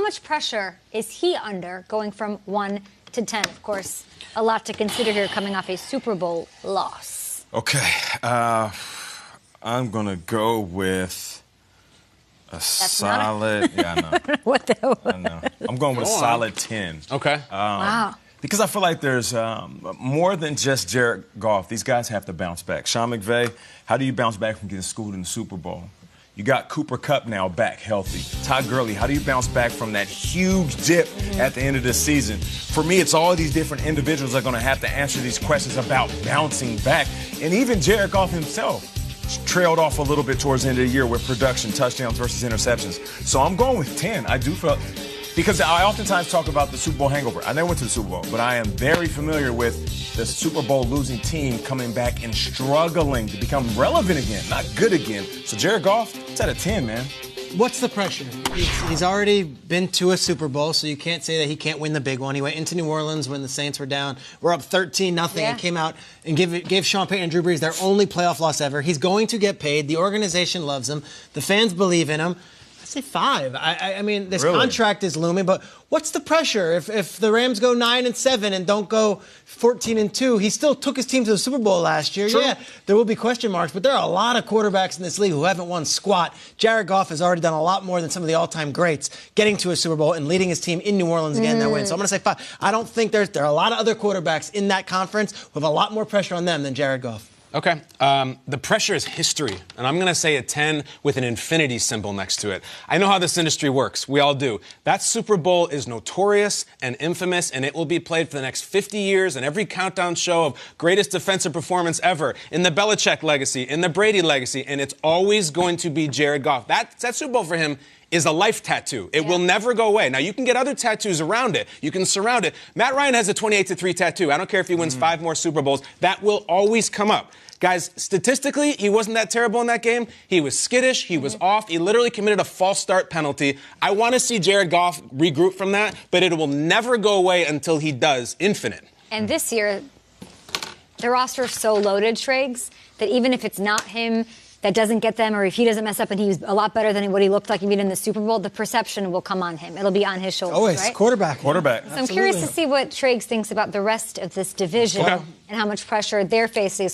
much pressure is he under going from 1 to 10? Of course, a lot to consider here coming off a Super Bowl loss. Okay. I'm going to go with a solid. Yeah, I know. What the hell? I know. I'm going with a solid 10. Okay. Wow. Because I feel like there's more than just Jared Goff. These guys have to bounce back. Sean McVay, how do you bounce back from getting schooled in the Super Bowl? You got Cooper Kupp now back healthy. Todd Gurley, how do you bounce back from that huge dip at the end of the season? For me, it's all these different individuals that are going to have to answer these questions about bouncing back. And even Jared Goff himself trailed off a little bit towards the end of the year with production, touchdowns versus interceptions. So I'm going with 10. I do feel, because I oftentimes talk about the Super Bowl hangover. I never went to the Super Bowl, but I am very familiar with the Super Bowl losing team coming back and struggling to become relevant again, not good again. So Jared Goff, it's at a 10, man. What's the pressure? He's already been to a Super Bowl, so you can't say that he can't win the big one. He went into New Orleans when the Saints were down. We're up 13-0 and came out and gave Sean Payton and Drew Brees their only playoff loss ever. He's going to get paid. The organization loves him. The fans believe in him. I say 5. I mean, this contract is looming, but what's the pressure? If the Rams go 9-7 and don't go 14-2, he still took his team to the Super Bowl last year. True. Yeah, there will be question marks, but there are a lot of quarterbacks in this league who haven't won squat. Jared Goff has already done a lot more than some of the all-time greats, getting to a Super Bowl and leading his team in New Orleans again that win. So I'm going to say 5. I don't think there are a lot of other quarterbacks in that conference who have a lot more pressure on them than Jared Goff. Okay. The pressure is history, and I'm going to say a 10 with an infinity symbol next to it. I know how this industry works. We all do. That Super Bowl is notorious and infamous, and it will be played for the next 50 years in every countdown show of greatest defensive performance ever, in the Belichick legacy, in the Brady legacy, and it's always going to be Jared Goff. That Super Bowl for him is a life tattoo. It will never go away. Now, you can get other tattoos around it. You can surround it. Matt Ryan has a 28-3 tattoo. I don't care if he wins 5 more Super Bowls. That will always come up. Guys, statistically, he wasn't that terrible in that game. He was skittish. He was off. He literally committed a false start penalty. I want to see Jared Goff regroup from that, but it will never go away until he does. Infinite. And this year, the roster is so loaded, Triggs, that even if it's not him that doesn't get them, or if he doesn't mess up and he's a lot better than what he looked like even in the Super Bowl, the perception will come on him. It'll be on his shoulders, Always. Right? Quarterback. So I'm curious to see what Triggs thinks about the rest of this division and how much pressure they're facing.